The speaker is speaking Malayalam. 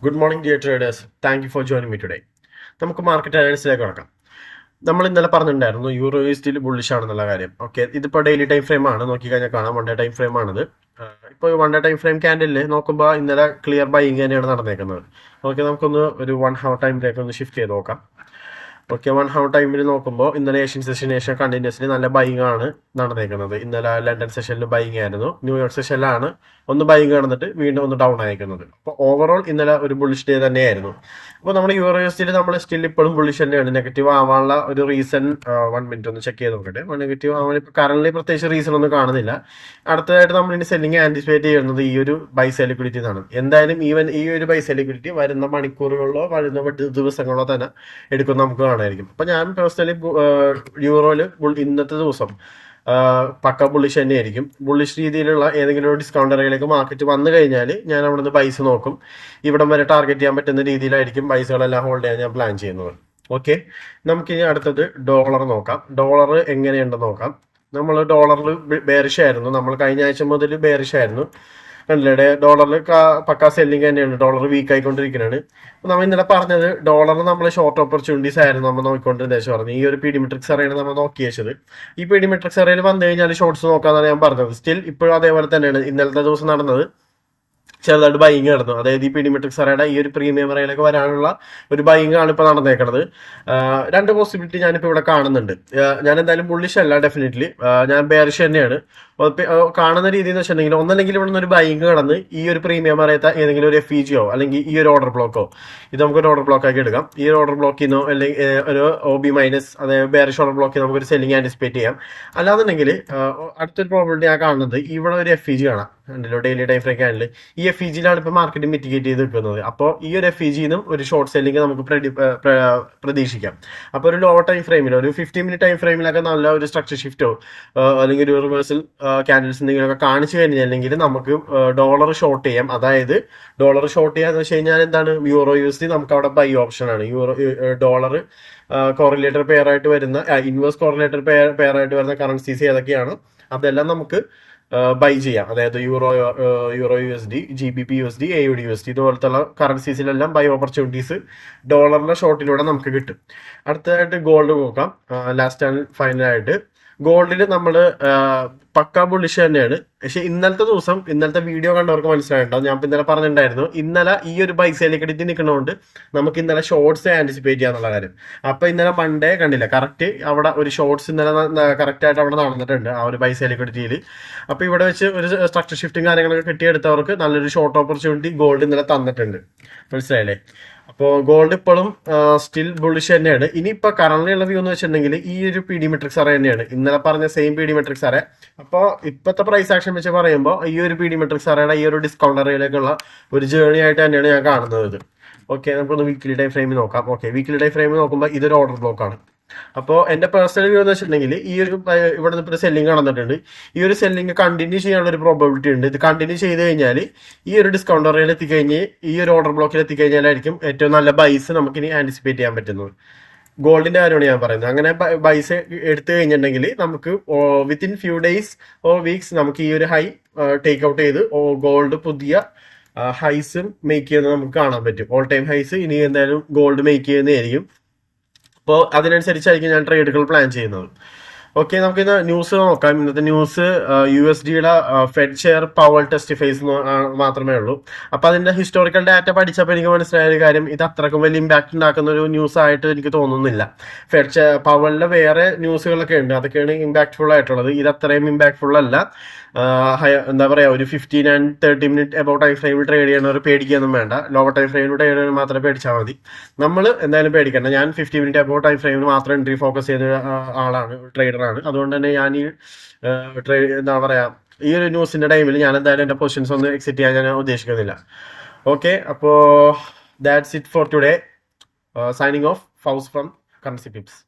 Good morning dear traders. Thank you for joining me today. നമുക്ക് മാർക്കറ്റ് അനാലിസിലേക്ക് കടക്കാം. നമ്മൾ ഇന്നലെ പറഞ്ഞിട്ടുണ്ടായിരുന്നു യൂറോ യൂഎസ്ഡിയിൽ ബുള്ളിഷ് ആണെന്നുള്ള കാര്യം. ഓക്കെ, ഇതിപ്പോൾ ഡെയിലി ടൈം ഫ്രെയിം ആണ്, നോക്കിക്കഴിഞ്ഞാൽ കാണാം. വൺ ഡേ ടൈം ഫ്രെയിം ആണിത്. ഇപ്പോൾ വൺ ഡേ ടൈം ഫ്രെയിം ക്യാൻഡലിൽ നോക്കുമ്പോൾ ഇന്നലെ ക്ലിയർ ബൈയിങ് തന്നെയാണ് നടന്നേക്കുന്നത്. ഓക്കെ, നമുക്കൊന്ന് ഒരു 1 ഹവർ ടൈമിലേക്ക് ഒന്ന് ഷിഫ്റ്റ് ചെയ്ത് നോക്കാം. ഓക്കെ, 1 ഹവർ ടൈമിൽ നോക്കുമ്പോൾ ഇന്നലെ ഏഷ്യൻ സെഷന് ശേഷം കണ്ടിന്യൂസ്ലി നല്ല ബൈയിങ് ആണ് നടന്നേക്കുന്നത്. ഇന്നലെ ലണ്ടൻ സെഷനിൽ ബൈയിങ് ആയിരുന്നു, ന്യൂയോർക്ക് സെഷനിലാണ് ഒന്ന് ബൈയിങ് നടന്നിട്ട് വീണ്ടും ഒന്ന് ഡൗൺ ആയിരിക്കുന്നത്. അപ്പോൾ ഓവറോൾ ഇന്നലെ ഒരു ബുള്ളിഷ് ഡേ തന്നെയായിരുന്നു. അപ്പോൾ നമ്മുടെ യൂറോ യൂഎസ്ഡിയിൽ നമ്മൾ സ്റ്റിൽ ഇപ്പോഴും ബുള്ളിഷ് തന്നെയാണ്. നെഗറ്റീവ് ആവാനുള്ള ഒരു റീസൺ 1 മിനിറ്റ് ഒന്ന് ചെക്ക് ചെയ്ത് നോക്കട്ടെ. നെഗറ്റീവ് ആവാൻ ഇപ്പോൾ കറന്റ് പ്രത്യേകിച്ച് റീസൺ ഒന്നും കാണുന്നില്ല. അടുത്തതായിട്ട് നമ്മൾ ഇനി സെല്ലിങ് ആന്റിസിപ്പേറ്റ് ചെയ്യുന്നത് ഈ ഒരു ബൈസെൽ ലിക്വിഡിറ്റി എന്നാണ്. എന്തായാലും ഈ ഒരു ബൈസെൽ ലിക്വിഡിറ്റി വരുന്ന മണിക്കൂറുകളിലോ വരുന്ന ദിവസങ്ങളോ തന്നെ എടുക്കും നമുക്ക് കാണാമായിരിക്കും. അപ്പോൾ ഞാൻ പേഴ്സണലി യൂറോയിൽ ഇന്നത്തെ ദിവസം പക്ക ബുള്ളിഷ് തന്നെയായിരിക്കും. ബുള്ളിഷ് രീതിയിലുള്ള ഏതെങ്കിലും ഒരു ഡിസ്കൗണ്ട് ഏരിയയിലേക്ക് മാർക്കറ്റ് വന്നു കഴിഞ്ഞാൽ ഞാൻ അവിടെ നിന്ന് പൈസ നോക്കും. ഇവിടം വരെ ടാർഗറ്റ് ചെയ്യാൻ പറ്റുന്ന രീതിയിലായിരിക്കും പൈസകളെല്ലാം ഹോൾഡ് ചെയ്യാൻ ഞാൻ പ്ലാൻ ചെയ്യുന്നത്. ഓക്കെ, നമുക്കിനി അടുത്തത് ഡോളർ നോക്കാം. ഡോളർ എങ്ങനെയുണ്ടെന്ന് നോക്കാം. നമ്മൾ ഡോളറിൽ ബേറിഷ് ആയിരുന്നു. നമ്മൾ കഴിഞ്ഞ ആഴ്ച മുതൽ ബേറിഷ് ആയിരുന്നു. കണ്ടില്ലേ, ഡോളറിൽ പക്ക സെല്ലിങ് തന്നെയാണ്. ഡോളർ വീക്ക് ആയിക്കൊണ്ടിരിക്കുന്നതാണ്. നമ്മൾ ഇന്നലെ പറഞ്ഞത് ഡോളറിന് നമ്മൾ ഷോർട്ട് ഓപ്പർച്യൂണിറ്റീസ് ആയിരുന്നു നമ്മൾ നോക്കിക്കൊണ്ടിരുന്ന പറഞ്ഞു. ഈ ഒരു പീഡിമെട്രിക്സ് അറിയാണ് നമ്മൾ നോക്കി വെച്ചത്. ഈ പീഡിമെട്രിക്സ് അറിയിൽ വന്നു കഴിഞ്ഞാൽ ഷോർട്സ് നോക്കാന്നാണ് ഞാൻ പറഞ്ഞത്. സ്റ്റിൽ ഇപ്പോഴും അതേപോലെ തന്നെയാണ്. ഇന്നലത്തെ ദിവസം നടന്നത് ചെറുതായിട്ട് ബൈയിങ് നടന്നു. അതായത് ഈ പീഡിമെട്രിക്സ് അറിയുടെ ഈ ഒരു പ്രീമിയം റേയിലേക്ക് വരാനുള്ള ഒരു ബൈയിങ് ആണ് ഇപ്പോൾ നടന്നേക്കുന്നത്. രണ്ട് പോസിബിലിറ്റി ഞാനിപ്പോൾ ഇവിടെ കാണുന്നുണ്ട്. ഞാൻ എന്തായാലും ബുള്ളിഷ് അല്ല, ഡെഫിനറ്റ്ലി ഞാൻ ബെയറിഷ് തന്നെയാണ്. കാണുന്ന രീതി എന്ന് വെച്ചിട്ടുണ്ടെങ്കിൽ ഒന്നല്ലെങ്കിൽ ഇവിടെ നിന്ന് ഒരു ബൈയിങ് കടന്ന് ഈ ഒരു പ്രീമിയം അറിയാത്ത ഏതെങ്കിലും ഒരു FEGO അല്ലെങ്കിൽ ഈ ഒരു ഓർഡർ ബ്ലോക്കോ, ഇത് നമുക്കൊരു ഓർഡർ ബ്ലോക്ക് ആക്കി എടുക്കാം. ഈ ഒരു ഓർഡർ ബ്ലോക്കിൽ നിന്നോ അല്ലെങ്കിൽ ഒരു OB മൈനസ്, അതായത് ബെയറിഷ് ഓർഡർ ബ്ലോക്കിൽ നമുക്കൊരു സെല്ലിംഗ് ആന്റിസിപ്പേറ്റ് ചെയ്യാം. അല്ലാന്നുണ്ടെങ്കിൽ അടുത്തൊരു പ്രോബിലിറ്റി ഞാൻ കാണുന്നത് ഇവിടെ ഒരു FEG കാണാം. ഉണ്ടല്ലോ ഡെയിലി ടൈം ഫ്രെയിം ക്യാൻഡിൽ ഈ FEGയിലാണ് ഇപ്പോൾ മാർക്കറ്റ് മിറ്റിഗേറ്റ് ചെയ്ത് നിൽക്കുന്നത്. അപ്പോൾ ഈ ഒരു FEGന്നും ഒരു ഷോർട്ട് സെല്ലിംഗ് നമുക്ക് പ്രതീക്ഷിക്കാം. അപ്പോൾ ഒരു ലോ ടൈം ഫ്രെയിമിൽ ഒരു 15 മിനിറ്റ് ടൈം ഫ്രെയിമിലൊക്കെ നല്ല ഒരു സ്ട്രക്ചർ ഷിഫ്റ്റോ അല്ലെങ്കിൽ ഒരു റിവേഴ്സൽ ക്യാൻഡിൽസ് എന്തെങ്കിലുമൊക്കെ കാണിച്ചു കഴിഞ്ഞില്ലെങ്കിൽ നമുക്ക് ഡോളർ ഷോർട്ട് ചെയ്യാം. അതായത് ഡോളർ ഷോർട്ട് ചെയ്യാന്ന് വെച്ച് കഴിഞ്ഞാൽ എന്താണ്, യൂറോ USD നമുക്ക് അവിടെ ബൈ ഓപ്ഷൻ ആണ്. ഡോളർ കോറിലേറ്റർ പെയർ ആയിട്ട് വരുന്ന ഇൻവേഴ്സ് കോറിലേറ്റർ പെയർ ആയിട്ട് വരുന്ന കറൻസീസ് ഏതൊക്കെയാണ് അതെല്ലാം നമുക്ക് ബൈ ചെയ്യാം. അതായത് euro USD, GBP USD, AUD USD ഇതുപോലത്തെ കറൻസീസിലെല്ലാം ബൈ ഓപ്പർച്യൂണിറ്റീസ് ഡോളറിന്റെ ഷോർട്ടിലൂടെ നമുക്ക് കിട്ടും. അടുത്തതായിട്ട് ഗോൾഡ് നോക്കാം. ലാസ്റ്റ് ആൻഡ് ഫൈനലായിട്ട് ഗോൾഡിൽ നമ്മൾ പക്ക ബുള്ളിഷ് തന്നെയാണ്. പക്ഷെ ഇന്നലത്തെ വീഡിയോ കണ്ടവർക്ക് മനസ്സിലായിട്ടുണ്ടാവും. ഞാൻ ഇന്നലെ പറഞ്ഞിട്ടുണ്ടായിരുന്നു, ഇന്നലെ ഈ ഒരു ബൈസെൽ ലിക്വിഡിറ്റി നിൽക്കുന്നതുകൊണ്ട് നമുക്ക് ഇന്നലെ ഷോർട്സ് ആന്റിസിപ്പേറ്റ് ചെയ്യാന്നുള്ള കാര്യം. അപ്പൊ ഇന്നലെ മൺഡേ കണ്ടില്ല, കറക്റ്റ് അവിടെ ഒരു ഷോർട്സ് ഇന്നലെ കറക്റ്റ് ആയിട്ട് അവിടെ നടന്നിട്ടുണ്ട് ആ ഒരു ബൈസെൽ ലിക്വിഡിറ്റിയിൽ. അപ്പൊ ഇവിടെ വെച്ച് ഒരു സ്ട്രക്ചർ ഷിഫ്റ്റും കാര്യങ്ങളൊക്കെ കിട്ടിയെടുത്തവർക്ക് നല്ലൊരു ഷോർട്ട് ഓപ്പർച്യൂണിറ്റി ഗോൾഡ് ഇന്നലെ തന്നിട്ടുണ്ട്. മനസ്സിലായില്ലേ? അപ്പോൾ ഗോൾഡ് ഇപ്പോഴും സ്റ്റിൽ ബുള്ളിഷ് തന്നെയാണ്. ഇനിയിപ്പോൾ കറന്റ് ഉള്ള വ്യൂ എന്ന് വെച്ചിട്ടുണ്ടെങ്കിൽ ഈ ഒരു പീഡിമെട്രിക്സ് അറേ തന്നെയാണ്, ഇന്നലെ പറഞ്ഞ സെയിം പീഡിമെട്രിക്സ് അറേ. അപ്പോൾ ഇപ്പോഴത്തെ പ്രൈസ് ആക്ഷൻ വെച്ച് പറയുമ്പോൾ ഈ ഒരു പീഡിമെട്രിക്സ് അറയുടെ ഈ ഒരു ഡിസ്കൗണ്ട് അറയിലേക്കുള്ള ഒരു ജേർണി ആയിട്ട് തന്നെയാണ് ഞാൻ കാണുന്നത്. ഓക്കെ, നമുക്കൊന്ന് വീക്ക്ലി ടൈം ഫ്രെയിമിൽ നോക്കാം. ഓക്കെ, വീക്ക്ലി ടൈം ഫ്രെയിമിൽ നോക്കുമ്പോൾ ഇതൊരു ഓർഡർ ബ്ലോക്ക് ആണ്. അപ്പോൾ എൻ്റെ പേഴ്സണൽ വ്യൂ എന്ന് വെച്ചിട്ടുണ്ടെങ്കിൽ ഈ ഒരു ഇവിടെ നിന്ന് ഇപ്പോൾ സെല്ലിംഗ് നടന്നിട്ടുണ്ട്. ഈ ഒരു സെല്ലിംഗ് കണ്ടിന്യൂ ചെയ്യാനുള്ള ഒരു പ്രോബിലിറ്റി ഉണ്ട്. ഇത് കണ്ടിന്യൂ ചെയ്ത് കഴിഞ്ഞാൽ ഈ ഒരു ഡിസ്കൗണ്ട് റേയിൽ എത്തിക്കഴിഞ്ഞ് ഈ ഒരു ഓർഡർ ബ്ലോക്കിൽ എത്തിക്കഴിഞ്ഞാലായിരിക്കും ഏറ്റവും നല്ല ബൈസ് നമുക്കിനി ആന്റിസിപ്പേറ്റ് ചെയ്യാൻ പറ്റുന്നത്. ഗോൾഡിന്റെ കാര്യമാണ് ഞാൻ പറയുന്നത്. അങ്ങനെ ബൈസ് എടുത്തു കഴിഞ്ഞിട്ടുണ്ടെങ്കിൽ നമുക്ക് within few days or weeks നമുക്ക് ഈ ഒരു ഹൈ ടേക്ക് ഔട്ട് ചെയ്ത് ഗോൾഡ് പുതിയ ഹൈസ് മേക്ക് ചെയ്യുന്നത് നമുക്ക് കാണാൻ പറ്റും. ഓൾ ടൈം ഹൈസ് ഇനി എന്തായാലും ഗോൾഡ് മേക്ക് ചെയ്യുന്നതായിരിക്കും. അപ്പോൾ അതിനനുസരിച്ചായിരിക്കും ഞാൻ ട്രേഡുകൾ പ്ലാൻ ചെയ്യുന്നത്. ഓക്കെ, നമുക്ക് ഇന്ന് ന്യൂസ് നോക്കാം. ഇന്നത്തെ ന്യൂസ് USDയുടെ ഫെഡ് ഷെയർ പവർ ടെസ്റ്റിഫൈസ് മാത്രമേ ഉള്ളൂ. അപ്പൊ അതിന്റെ ഹിസ്റ്റോറിക്കൽ ഡാറ്റ പഠിച്ചപ്പോൾ എനിക്ക് മനസ്സിലായ ഒരു കാര്യം, ഇത് അത്രക്കും വലിയ ഇമ്പാക്ട് ഉണ്ടാക്കുന്ന ഒരു ന്യൂസ് ആയിട്ട് എനിക്ക് തോന്നുന്നില്ല. ഫെഡ് പവറിലെ വേറെ ന്യൂസുകളൊക്കെ ഉണ്ട്, അതൊക്കെയാണ് ഇമ്പാക്ട്ഫുൾ ആയിട്ടുള്ളത്. ഇത് അത്രയും ഇമ്പാക്ട്ഫുൾ അല്ല. എന്താ പറയാ, ഒരു 15 and 30 മിനിറ്റ് എബൌട്ട് ടൈം ഫ്രെയിമിൽ ട്രേഡ് ചെയ്യണവർ പേടിക്കൊന്നും വേണ്ട. ലോവർ ടൈം ഫ്രെയിമിൽ ട്രേഡ് ചെയ്യണവർ മാത്രമേ പേടിച്ചാൽ മതി. നമ്മൾ എന്തായാലും പേടിക്കണ്ട. ഞാൻ 50 മിനിറ്റ് എബൌട്ട് ടൈം ഫ്രെയിമിൽ മാത്രം എൻട്രി ഫോക്കസ് ചെയ്ത ആളാണ്, ട്രേഡറാണ്. അതുകൊണ്ട് തന്നെ ഞാൻ ഈ എന്താ പറയാ, ഈ ഒരു ന്യൂസിന്റെ ടൈമിൽ ഞാൻ എന്തായാലും എന്റെ പൊസിഷൻസ് ഒന്ന് എക്സിറ്റ് ചെയ്യാൻ ഞാൻ ഉദ്ദേശിക്കുന്നില്ല. ഓക്കെ, അപ്പോൾ that's it for today. Signing off, ഫൗസ് from currency pips.